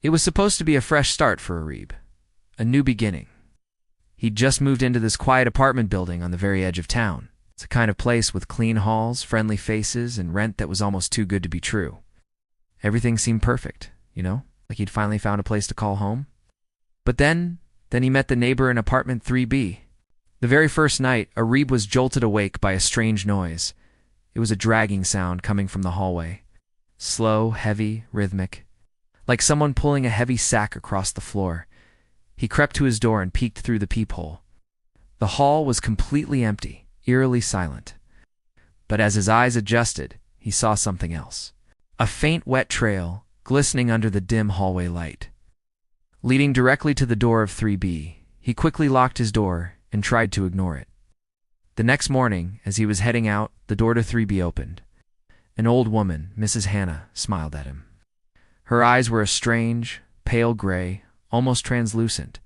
It was supposed to be a fresh start for Areeb, a new beginning. He'd just moved into this quiet apartment building on the very edge of town. It's a kind of place with clean halls, friendly faces, and rent that was almost too good to be true. Everything seemed perfect, like he'd finally found a place to call home. But then he met the neighbor in apartment 3B. The very first night, Areeb was jolted awake by a strange noise. It was a dragging sound coming from the hallway. Slow, heavy, rhythmic, like someone pulling a heavy sack across the floor. He crept to his door and peeked through the peephole. The hall was completely empty, eerily silent. But as his eyes adjusted, he saw something else. A faint, wet trail, glistening under the dim hallway light. Leading directly to the door of 3B, he quickly locked his door and tried to ignore it. The next morning, as he was heading out, the door to 3B opened. An old woman, Mrs. Hannah, smiled at him. Her eyes were a strange, pale gray, almost translucent,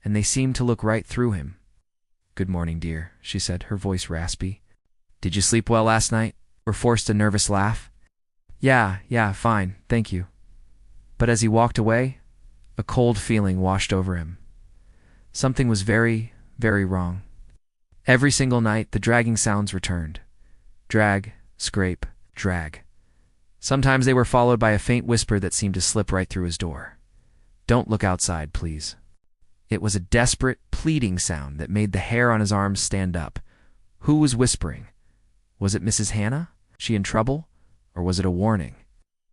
and they seemed to look right through him. "Good morning, dear," she said, her voice raspy. "Did you sleep well last night?" Or forced a nervous laugh. Yeah, fine, thank you." But as he walked away, a cold feeling washed over him. Something was very, very wrong. Every single night, the dragging sounds returned. Drag, scrape, drag. Sometimes they were followed by a faint whisper that seemed to slip right through his door. "Don't look outside, please." It was a desperate, pleading sound that made the hair on his arms stand up. Who was whispering? Was it Mrs. Hannah? She in trouble? Or was it a warning?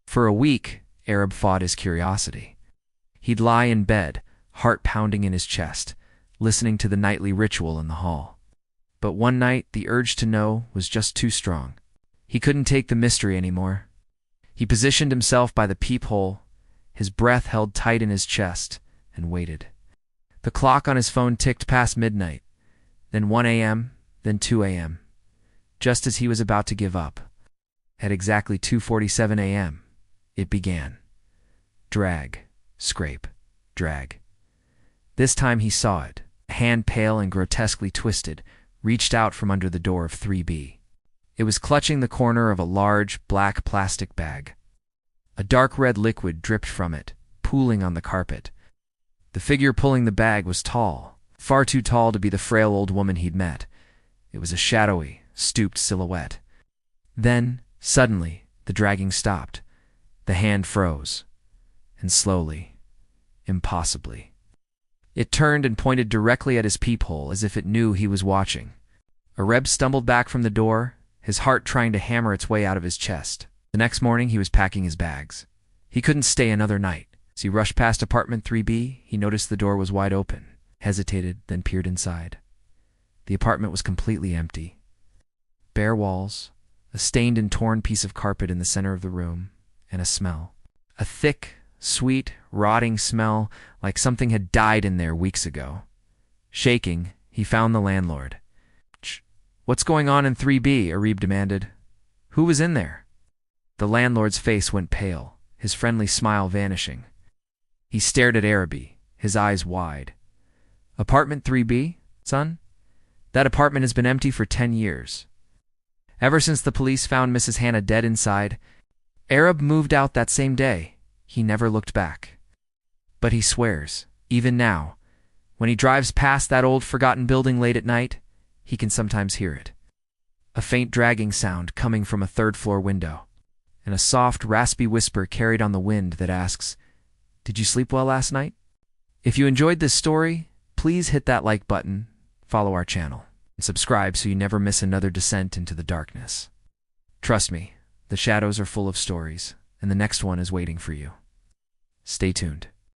For a week, Areeb fought his curiosity. He'd lie in bed, heart pounding in his chest, listening to the nightly ritual in the hall. But one night, the urge to know was just too strong. He couldn't take the mystery anymore. He positioned himself by the peephole, his breath held tight in his chest, and waited. The clock on his phone ticked past midnight, then 1 a.m., then 2 a.m. Just as he was about to give up, at exactly 2:47 a.m., it began. Drag, scrape, drag. This time he saw it. A hand, pale and grotesquely twisted, reached out from under the door of 3B. It was clutching the corner of a large, black plastic bag. A dark red liquid dripped from it, pooling on the carpet. The figure pulling the bag was tall, far too tall to be the frail old woman he'd met. It was a shadowy, stooped silhouette. Then, suddenly, the dragging stopped. The hand froze. And slowly, impossibly, it turned and pointed directly at his peephole as if it knew he was watching. Areeb stumbled back from the door, his heart trying to hammer its way out of his chest. The next morning, he was packing his bags. He couldn't stay another night. As he rushed past apartment 3B, he noticed the door was wide open, hesitated, then peered inside. The apartment was completely empty. Bare walls, a stained and torn piece of carpet in the center of the room, and a smell. A thick, sweet, rotting smell like something had died in there weeks ago. Shaking, he found the landlord. "What's going on in 3B?" Areeb demanded. "Who was in there?" The landlord's face went pale, his friendly smile vanishing. He stared at Areeb, his eyes wide. "Apartment 3B, son? That apartment has been empty for 10 years. Ever since the police found Mrs. Hannah dead inside, Areeb moved out that same day. He never looked back. But he swears, even now, when he drives past that old forgotten building late at night, he can sometimes hear it. A faint dragging sound coming from a third-floor window, and a soft, raspy whisper carried on the wind that asks, 'Did you sleep well last night?' If you enjoyed this story, please hit that like button, follow our channel, and subscribe so you never miss another descent into the darkness. Trust me, the shadows are full of stories, and the next one is waiting for you. Stay tuned.